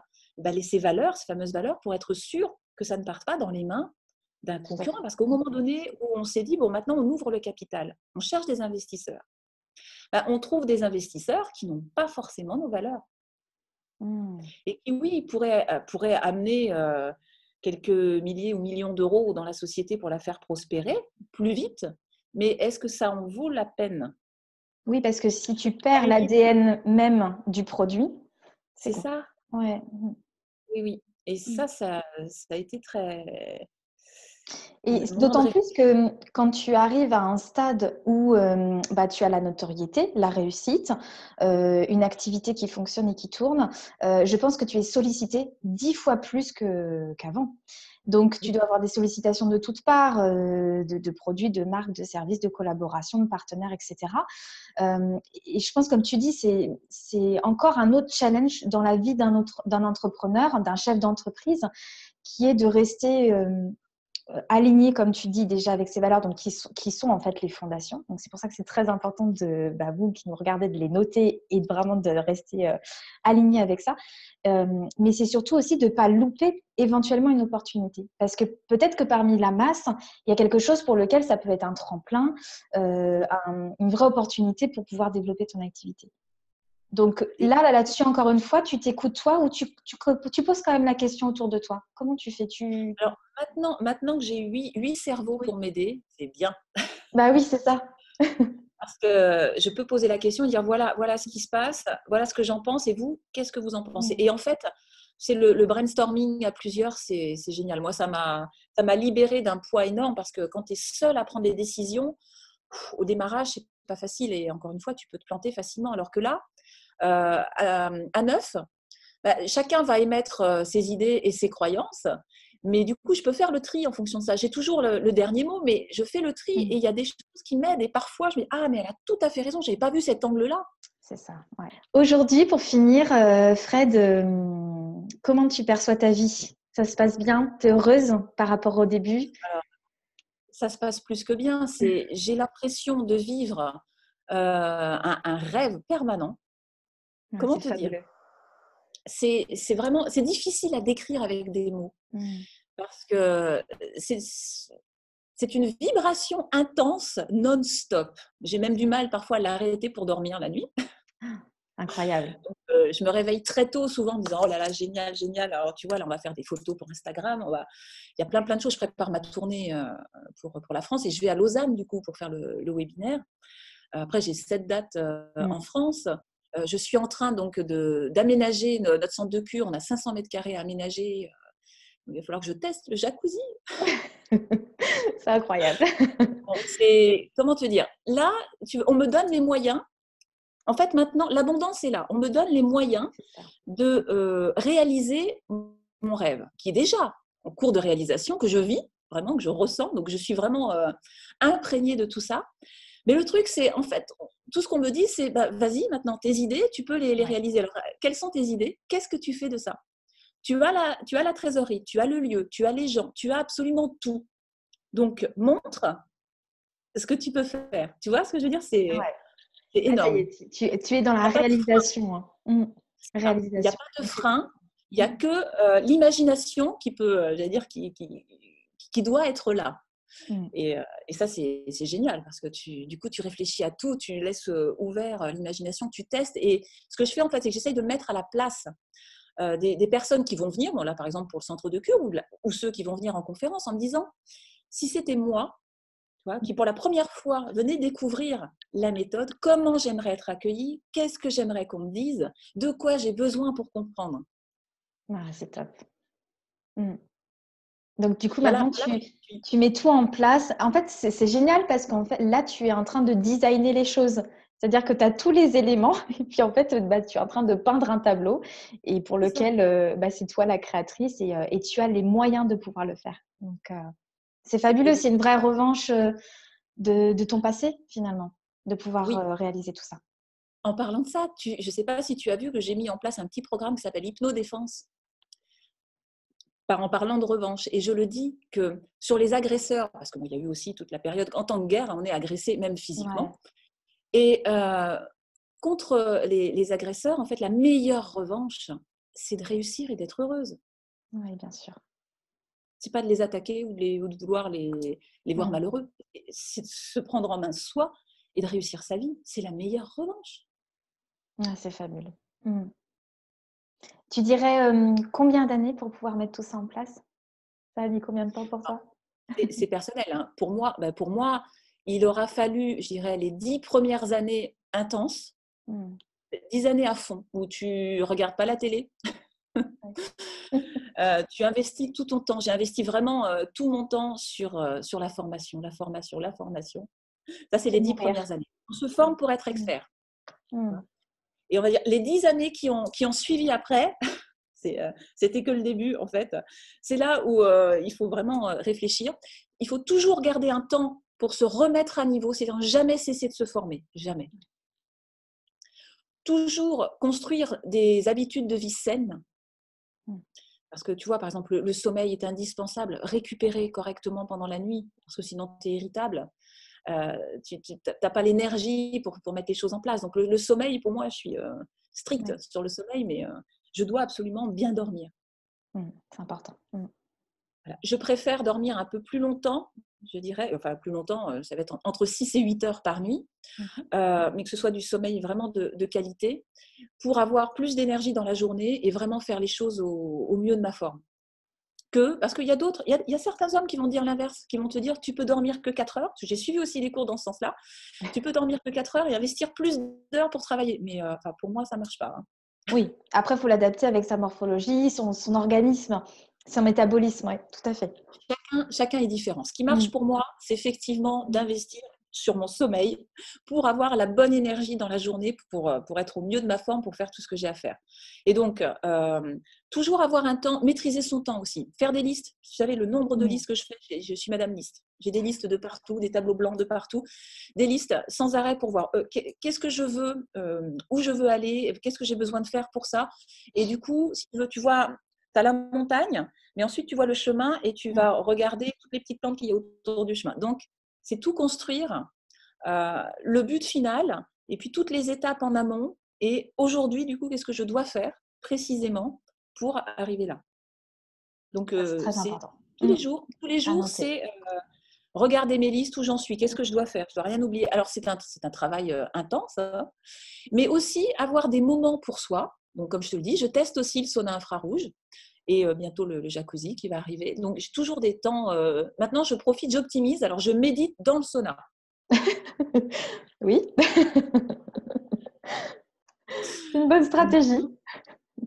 ces valeurs, ces fameuses valeurs, pour être sûr que ça ne parte pas dans les mains d'un tout à fait. concurrent. Parce qu'au moment donné où on s'est dit, bon, maintenant on ouvre le capital, on cherche des investisseurs. Ben, on trouve des investisseurs qui n'ont pas forcément nos valeurs. Mmh. Et qui, oui, pourraient amener quelques milliers ou millions d'euros dans la société pour la faire prospérer plus vite. Mais est-ce que ça en vaut la peine? Oui, parce que si tu À la perds limite, l'ADN même du produit, c'est c'est compliqué. ça. Ouais. Oui, oui. Et Mmh. ça a été très… Et moment de d'autant plus réflexion. que quand tu arrives à un stade où bah, tu as la notoriété, la réussite, une activité qui fonctionne et qui tourne, je pense que tu es sollicité 10 fois plus qu'avant. Donc, tu Oui. dois avoir des sollicitations de toutes parts, de produits, de marques, de services, de collaborations, de partenaires, etc. Et je pense, comme tu dis, c'est encore un autre challenge dans la vie d'un entrepreneur, d'un chef d'entreprise, qui est de rester alignés, comme tu dis déjà, avec ces valeurs, donc qui sont en fait les fondations. Donc c'est pour ça que c'est très important de, bah, vous qui nous regardez, de les noter et vraiment de rester alignés avec ça. Mais c'est surtout aussi de ne pas louper éventuellement une opportunité. Parce que peut-être que parmi la masse, il y a quelque chose pour lequel ça peut être un tremplin, une vraie opportunité pour pouvoir développer ton activité. Donc Et là-dessus, encore une fois, tu t'écoutes toi ou tu poses quand même la question autour de toi. Comment tu fais alors maintenant que j'ai huit cerveaux Oui. pour m'aider, c'est bien. Bah oui, c'est ça. Parce que je peux poser la question et dire voilà ce qui se passe, voilà ce que j'en pense, et vous, qu'est-ce que vous en pensez? Mmh. Et en fait, c'est le brainstorming à plusieurs, c'est génial. Moi, ça m'a libérée d'un poids énorme, parce que quand tu es seule à prendre des décisions, au démarrage, c'est pas facile, et encore une fois, tu peux te planter facilement. Alors que là, à neuf, bah, chacun va émettre ses idées et ses croyances, mais du coup, je peux faire le tri en fonction de ça. J'ai toujours le dernier mot, mais je fais le tri, Mmh. et il y a des choses qui m'aident, et parfois, je me dis, ah, mais elle a tout à fait raison, je n'avais pas vu cet angle-là. C'est ça, ouais. Aujourd'hui, pour finir, Fred, comment tu perçois ta vie? Ça se passe bien? Tu es heureuse par rapport au début? Alors, ça se passe plus que bien. J'ai l'impression de vivre un rêve permanent. Ouais, Comment c'est te dire? fabuleux. C'est vraiment, c'est difficile à décrire avec des mots, Mmh. parce que c'est c'est une vibration intense, non-stop. J'ai même du mal parfois à l'arrêter pour dormir la nuit. Incroyable. Je me réveille très tôt, souvent en me disant, oh là là, génial, génial. Alors tu vois, là on va faire des photos pour Instagram. Il y a plein de choses. Je prépare ma tournée pour la France, et je vais à Lausanne du coup pour faire le webinaire. Après, j'ai 7 dates en Mmh. France. Je suis en train donc d'aménager notre centre de cure. On a 500 mètres carrés à aménager. Il va falloir que je teste le jacuzzi. C'est incroyable. Bon, comment te dire? Là, on me donne les moyens. En fait, maintenant, l'abondance est là. On me donne les moyens C'est ça. de réaliser mon rêve, qui est déjà en cours de réalisation, que je vis, vraiment, que je ressens. Donc, je suis vraiment imprégnée de tout ça. Mais le truc, c'est, en fait, tout ce qu'on me dit, c'est, bah, vas-y, maintenant, tes idées, tu peux les Ouais. réaliser. Alors, quelles sont tes idées? Qu'est-ce que tu fais de ça? Tu as la trésorerie, tu as le lieu, tu as les gens, tu as absolument tout. Donc, montre ce que tu peux faire. Tu vois ce que je veux dire? Ouais. C'est Ah, ça y énorme. est, tu es dans Il la n'y a pas de frein. réalisation, hein. Mmh. Il n'y a Réalisation. pas de Donc, c'est frein. Il n'y a mmh. que l'imagination qui peut, j'allais dire, qui doit être là. Mmh. Et ça, c'est génial, parce que du coup, tu réfléchis à tout, tu laisses ouvert l'imagination, tu testes. Et ce que je fais, en fait, c'est que j'essaye de me mettre à la place des personnes qui vont venir, bon, là, par exemple, pour le centre de cure, ou ceux qui vont venir en conférence, en me disant, si c'était moi, tu vois, qui pour la première fois venait découvrir la méthode, comment j'aimerais être accueillie, qu'est-ce que j'aimerais qu'on me dise, de quoi j'ai besoin pour comprendre. Ah, c'est top. Mmh. Donc, du coup, Voilà, maintenant, voilà où je suis. tu mets tout en place. En fait, c'est génial parce qu'en fait, là, tu es en train de designer les choses. C'est-à-dire que tu as tous les éléments et puis en fait, bah, tu es en train de peindre un tableau et pour C'est ça. lequel bah, c'est toi la créatrice et tu as les moyens de pouvoir le faire. Donc, c'est C'est fabuleux. exact. C'est une vraie revanche de ton passé, finalement, de pouvoir Oui, réaliser tout ça. en parlant de ça, je ne sais pas si tu as vu que j'ai mis en place un petit programme qui s'appelle Hypnodéfense, en parlant de revanche. Et je le dis que sur les agresseurs, parce qu'il y a eu aussi toute la période, en temps de guerre, on est agressé même Ouais, physiquement. Et contre les agresseurs, en fait, la meilleure revanche, c'est de réussir et d'être heureuse. ouais, bien sûr. c'est pas de les attaquer ou de vouloir les voir malheureux. C'est de se prendre en main soi et de réussir sa vie. C'est la meilleure revanche. Ah, c'est fabuleux. Tu dirais combien d'années pour pouvoir mettre tout ça en place? Ça a mis combien de temps pour toi? C'est personnel. Hein. Pour moi, il aura fallu, je dirais, les 10 premières années intenses, 10 années à fond, où tu regardes pas la télé. Tu investis tout ton temps. J'ai investi vraiment tout mon temps sur la formation, la formation, la formation. Ça, c'est les 10 premières années. On se forme pour être expert. Et on va dire, les 10 années qui ont suivi après, c'était que le début, en fait. C'est là où il faut vraiment réfléchir. Il faut toujours garder un temps pour se remettre à niveau, c'est-à-dire jamais cesser de se former, jamais. Toujours construire des habitudes de vie saines. Parce que tu vois, par exemple, le sommeil est indispensable. Récupérer correctement pendant la nuit, parce que sinon tu es irritable. Tu n'as pas l'énergie pour mettre les choses en place. Donc le sommeil, pour moi, je suis stricte sur le sommeil, mais je dois absolument bien dormir. C'est important. Voilà. Je préfère dormir un peu plus longtemps, je dirais, enfin plus longtemps, ça va être entre 6 et 8 heures par nuit, mais que ce soit du sommeil vraiment de qualité, pour avoir plus d'énergie dans la journée et vraiment faire les choses au mieux de ma forme. Parce qu'il y a d'autres, il y a certains hommes qui vont dire l'inverse, qui vont te dire tu peux dormir que 4 heures, parce que j'ai suivi aussi les cours dans ce sens-là, tu peux dormir que 4 heures et investir plus d'heures pour travailler. Mais pour moi, ça ne marche pas. Hein. Oui, après, il faut l'adapter avec sa morphologie, son organisme, son métabolisme, oui, tout à fait. Chacun est différent. Ce qui marche pour moi, c'est effectivement d'investir sur mon sommeil pour avoir la bonne énergie dans la journée, pour être au mieux de ma forme, pour faire tout ce que j'ai à faire. Et donc, toujours avoir un temps, maîtriser son temps aussi. Faire des listes. Vous savez, le nombre de listes que je fais, je suis madame liste. J'ai des listes de partout, des tableaux blancs de partout, des listes sans arrêt pour voir qu'est-ce que je veux, où je veux aller, qu'est-ce que j'ai besoin de faire pour ça. Et du coup, si tu veux, tu vois, tu as la montagne, mais ensuite tu vois le chemin et tu vas regarder toutes les petites plantes qu'il y a autour du chemin. Donc, c'est tout construire, le but final, et puis toutes les étapes en amont. Et aujourd'hui, du coup, qu'est-ce que je dois faire précisément pour arriver là? Donc, c'est très important. Tous les jours, c'est regarder mes listes, où j'en suis, qu'est-ce que je dois faire. Je ne dois rien oublier. Alors, c'est un travail intense, hein, mais aussi avoir des moments pour soi. Donc, comme je te le dis, je teste aussi le sauna infrarouge. Et bientôt le jacuzzi qui va arriver. Donc, j'ai toujours des temps. Maintenant, je profite, j'optimise. Alors, je médite dans le sauna. Oui. C'est une bonne stratégie.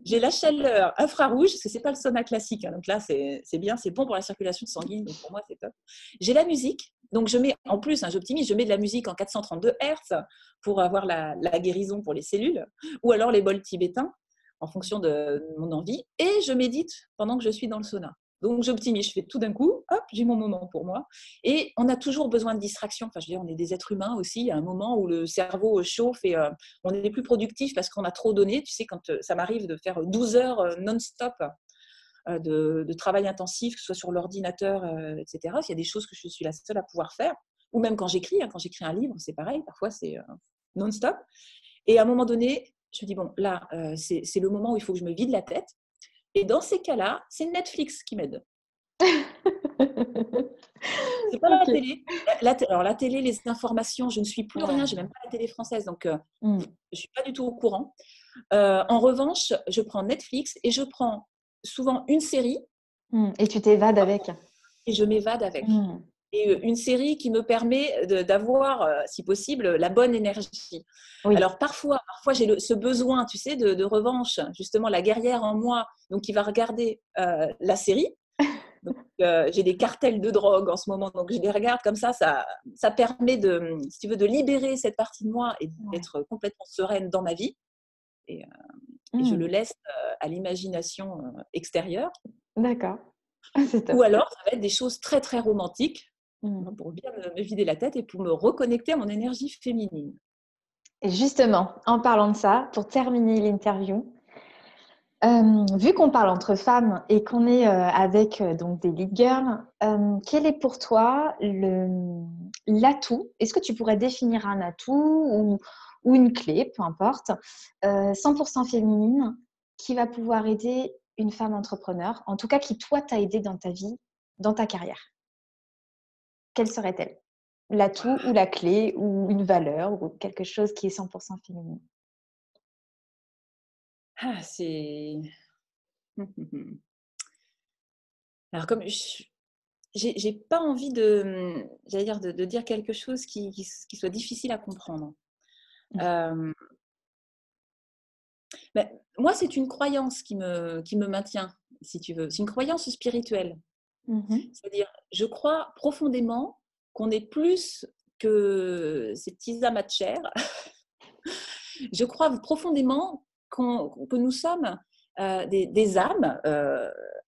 J'ai la chaleur infrarouge, parce que ce n'est pas le sauna classique. Hein. Donc là, c'est bien, c'est bon pour la circulation sanguine. Donc pour moi, c'est top. J'ai la musique. Donc, je mets, en plus, hein, j'optimise, je mets de la musique en 432 Hz pour avoir la guérison pour les cellules, ou alors les bols tibétains, en fonction de mon envie. Et je médite pendant que je suis dans le sauna. Donc, j'optimise, je fais tout d'un coup, hop, j'ai mon moment pour moi. Et on a toujours besoin de distraction. Enfin, je veux dire, on est des êtres humains aussi. Il y a un moment où le cerveau chauffe et on est plus productif parce qu'on a trop donné. Tu sais, quand ça m'arrive de faire 12 heures non-stop de travail intensif, que ce soit sur l'ordinateur, etc. S'il y a des choses que je suis la seule à pouvoir faire, ou même quand j'écris un livre, c'est pareil, parfois c'est non-stop. Et à un moment donné, je me dis, bon, là, c'est le moment où il faut que je me vide la tête. Et dans ces cas-là, c'est Netflix qui m'aide. C'est pas la télé. Alors, la télé, les informations, je ne suis plus rien. Je n'ai même pas la télé française, donc je ne suis pas du tout au courant. En revanche, je prends Netflix et je prends souvent une série. Et tu t'évades avec. Et je m'évade avec. Et une série qui me permet d'avoir, si possible, la bonne énergie. Oui. Alors, parfois j'ai ce besoin, tu sais, de revanche, justement, la guerrière en moi, donc qui va regarder la série. Donc, j'ai des cartels de drogue en ce moment, donc je les regarde comme ça permet si tu veux, de libérer cette partie de moi et d'être complètement sereine dans ma vie. Et je le laisse à l'imagination extérieure. D'accord. Ou alors, ça va être des choses très, très romantiques pour bien me vider la tête et pour me reconnecter à mon énergie féminine. Et justement, en parlant de ça, pour terminer l'interview, vu qu'on parle entre femmes et qu'on est avec donc des lead girls, quel est pour toi l'atout? Est-ce que tu pourrais définir un atout ou une clé, peu importe, 100% féminine qui va pouvoir aider une femme entrepreneur, en tout cas qui toi t'a aidé dans ta vie dans ta carrière, quelle serait-elle? L'atout ou la clé ou une valeur ou quelque chose qui est 100% féminin? Ah, c'est alors comme j'ai pas envie de, j'allais dire de dire quelque chose qui soit difficile à comprendre. Hem, moi, c'est une croyance qui me maintient, si tu veux. C'est une croyance spirituelle. Mmh. C'est-à-dire, je crois profondément qu'on est plus que ces petits amas de chair. Je crois profondément que nous sommes des âmes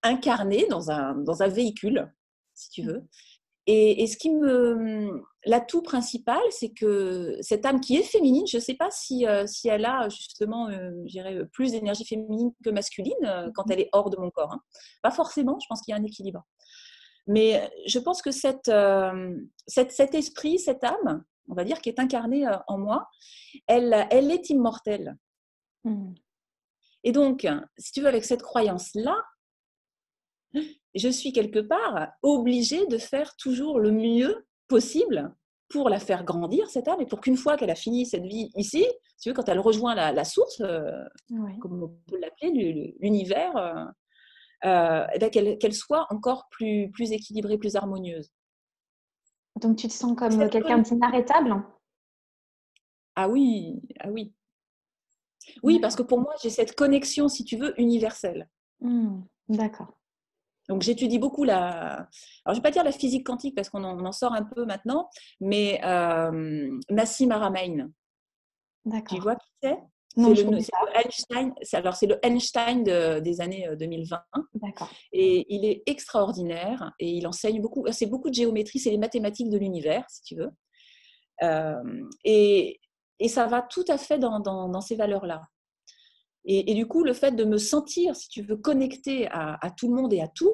incarnées dans un véhicule, si tu veux. Et l'atout principal, c'est que cette âme qui est féminine, je ne sais pas si elle a justement, je dirais, plus d'énergie féminine que masculine quand Mmh. elle est hors de mon corps, hein. Pas forcément, je pense qu'il y a un équilibre. Mais je pense que cet esprit, cette âme, on va dire, qui est incarnée en moi, elle est immortelle. Mmh. Et donc, si tu veux, avec cette croyance-là, je suis quelque part obligée de faire toujours le mieux possible pour la faire grandir, cette âme, et pour qu'une fois qu'elle a fini cette vie ici, si tu veux, quand elle rejoint la source, Oui. comme on peut l'appeler, l'univers, eh ben, qu'elle soit encore plus équilibrée, plus harmonieuse. Donc tu te sens Et comme cette quelqu'un d'inarrêtable? Ah oui, ah oui. Oui, parce D'accord. que pour moi, j'ai cette connexion, si tu veux, universelle. Mmh. D'accord. Donc, j'étudie beaucoup alors je ne vais pas dire la physique quantique parce qu'on en sort un peu maintenant, mais Nassim Haramein, tu D'accord. vois qui c'est? Non, C'est je le, connais c'est pas. le Einstein, c'est le Einstein des années 2020. D'accord. Et il est extraordinaire et il enseigne beaucoup, c'est beaucoup de géométrie, c'est les mathématiques de l'univers, si tu veux. Et, et ça va tout à fait dans ces valeurs-là. Et du coup, le fait de me sentir, si tu veux, connectée à tout le monde et à tout,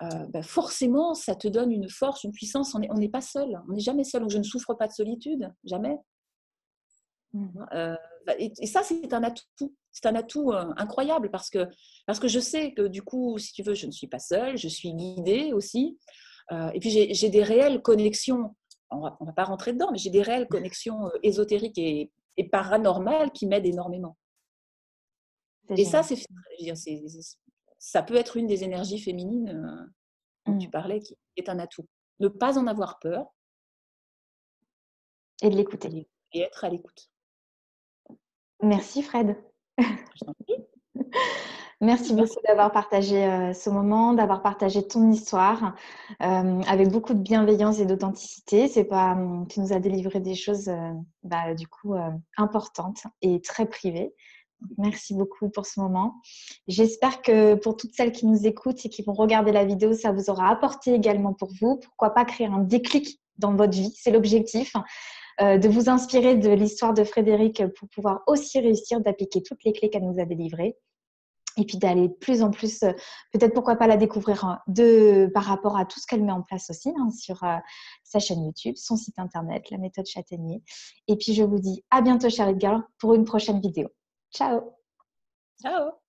ben forcément, ça te donne une force, une puissance. On n'est pas seul, on n'est jamais seul. Donc, je ne souffre pas de solitude, jamais. Mmh. Euh, et ça, c'est un atout. C'est un atout incroyable parce que je sais que du coup, si tu veux, je ne suis pas seule, je suis guidée aussi. Et puis, j'ai des réelles connexions. On va pas rentrer dedans, mais j'ai des réelles connexions ésotériques et paranormales qui m'aident énormément. C'est Et ça, génial. ça peut être une des énergies féminines dont tu Mmh. parlais, qui est un atout. Ne pas en avoir peur Et de l'écouter. et être à l'écoute. Merci Fred. Je t'en prie. Merci beaucoup Merci. d'avoir partagé, ce moment, d'avoir partagé ton histoire, avec beaucoup de bienveillance et d'authenticité. C'est pas, tu nous as délivré des choses, du coup, importantes et très privées. Donc merci beaucoup pour ce moment. J'espère que pour toutes celles qui nous écoutent et qui vont regarder la vidéo, ça vous aura apporté également pour vous. Pourquoi pas créer un déclic dans votre vie? C'est l'objectif, de vous inspirer de l'histoire de Frédéric pour pouvoir aussi réussir d'appliquer toutes les clés qu'elle nous a délivrées. Et puis d'aller de plus en plus, peut-être pourquoi pas la découvrir par rapport à tout ce qu'elle met en place aussi sur sa chaîne YouTube, son site internet, la méthode Châtaignier. Et puis je vous dis à bientôt, chère Edgar, pour une prochaine vidéo. Ciao! Ciao.